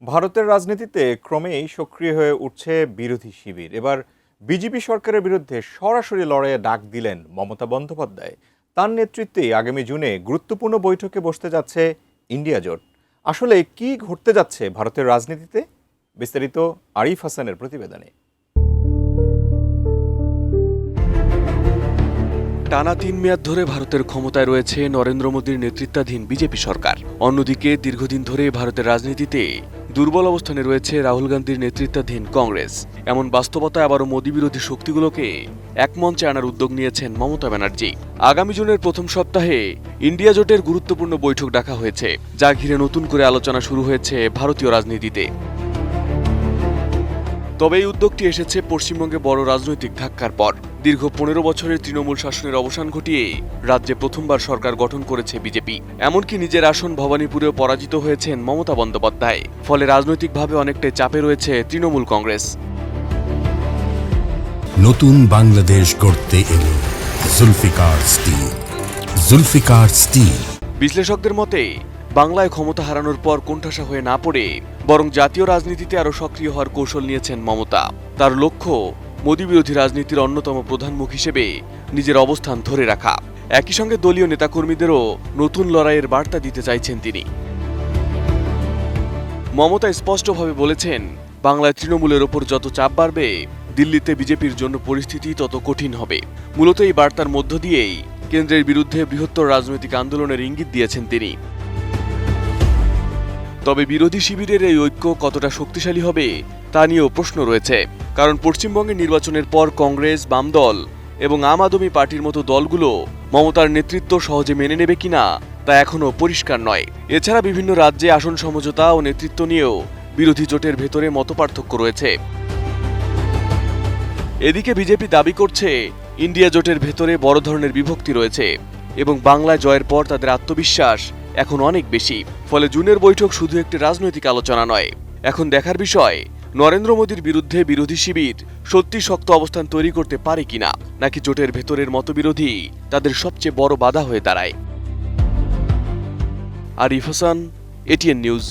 ভারতের রাজনীতিতে ক্রমেই সক্রিয় হয়ে উঠছে বিরোধী শিবির। এবার বিজেপি সরকারের বিরুদ্ধে সরাসরি লড়াইয়ে ডাক দিলেন মমতা বন্দ্যোপাধ্যায়। তার নেতৃত্বে আগামী জুনে গুরুত্বপূর্ণ বৈঠকে বসতে যাচ্ছে ইন্ডিয়া জোট। আসলে কি ঘটতে যাচ্ছে ভারতের রাজনীতিতে, বিস্তারিত আরিফ হাসানের প্রতিবেদনে। টানা ৩ মেয়াদ ধরে ভারতের ক্ষমতায় রয়েছে নরেন্দ্র মোদীর নেতৃত্বাধীন বিজেপি সরকার। অন্যদিকে দীর্ঘদিন ধরে ভারতের রাজনীতিতে দুর্বল অবস্থানে রয়েছে রাহুল গান্ধীর নেতৃত্বাধীন কংগ্রেস। এমন বাস্তবতায় আবারও মোদী বিরোধী শক্তিগুলোকে এক মঞ্চে আনার উদ্যোগ নিয়েছেন মমতা ব্যানার্জি। আগামী জুনের প্রথম সপ্তাহে ইন্ডিয়া জোটের গুরুত্বপূর্ণ বৈঠক ডাকা হয়েছে, যা ঘিরে নতুন করে আলোচনা শুরু হয়েছে ভারতীয় রাজনীতিতে। তবে এই উদ্যোগটি এসেছে পশ্চিমবঙ্গে বড় রাজনৈতিক ধাক্কার পর। দীর্ঘ ১৫ বছরের তৃণমূল শাসনের অবসান ঘটিয়ে রাজ্যে প্রথমবার সরকার গঠন করেছে বিজেপি। এমনকি নিজের আসন ভবানীপুরেও পরাজিত হয়েছেন মমতা বন্দ্যোপাধ্যায়। ফলে রাজনৈতিকভাবে অনেকটাই চাপে রয়েছে তৃণমূল কংগ্রেস। নতুন বাংলাদেশ গড়তে এলো জুলফিকার স্টিল। জুলফিকার স্টিল। বিশ্লেষকদের মতে বাংলায় ক্ষমতা হারানোর পর কোণঠাসা হয়ে না পড়ে বরং জাতীয় রাজনীতিতে আরও সক্রিয় হওয়ার কৌশল নিয়েছেন মমতা। তার লক্ষ্য মোদী বিরোধী রাজনীতির অন্যতম প্রধান মুখ হিসেবে নিজের অবস্থান ধরে রাখা। একই সঙ্গে দলীয় নেতাকর্মীদেরও নতুন লড়াইয়ের বার্তা দিতে চাইছেন তিনি। মমতা স্পষ্টভাবে বলেছেন, বাংলায় তৃণমূলের ওপর যত চাপ বাড়বে, দিল্লিতে বিজেপির জন্য পরিস্থিতি তত কঠিন হবে। মূলত এই বার্তার মধ্য দিয়েই কেন্দ্রের বিরুদ্ধে বৃহত্তর রাজনৈতিক আন্দোলনের ইঙ্গিত দিয়েছেন তিনি। তবে বিরোধী শিবিরের এই ঐক্য কতটা শক্তিশালী হবে তা নিয়েও প্রশ্ন রয়েছে। কারণ পশ্চিমবঙ্গের নির্বাচনের পর কংগ্রেস, বাম দল এবং আম আদমি পার্টির মতো দলগুলো মমতার নেতৃত্ব সহজে মেনে নেবে কিনা তা এখনও পরিষ্কার নয়। এছাড়া বিভিন্ন রাজ্যে আসন সমঝোতা ও নেতৃত্ব নিয়েও বিরোধী জোটের ভেতরে মতপার্থক্য রয়েছে। এদিকে বিজেপি দাবি করছে ইন্ডিয়া জোটের ভেতরে বড় ধরনের বিভক্তি রয়েছে এবং বাংলায় জয়ের পর তাদের আত্মবিশ্বাস এখন অনেক বেশি। ফলে জুনের বৈঠক শুধু একটি রাজনৈতিক আলোচনা নয়, এখন দেখার বিষয় নরেন্দ্র মোদীর বিরুদ্ধে বিরোধী শিবির সত্যি শক্ত অবস্থান তৈরি করতে পারে কিনা, নাকি জোটের ভেতরের মতবিরোধী তাদের সবচেয়ে বড় বাধা হয়ে দাঁড়ায়। Arif Hasan, ATN news.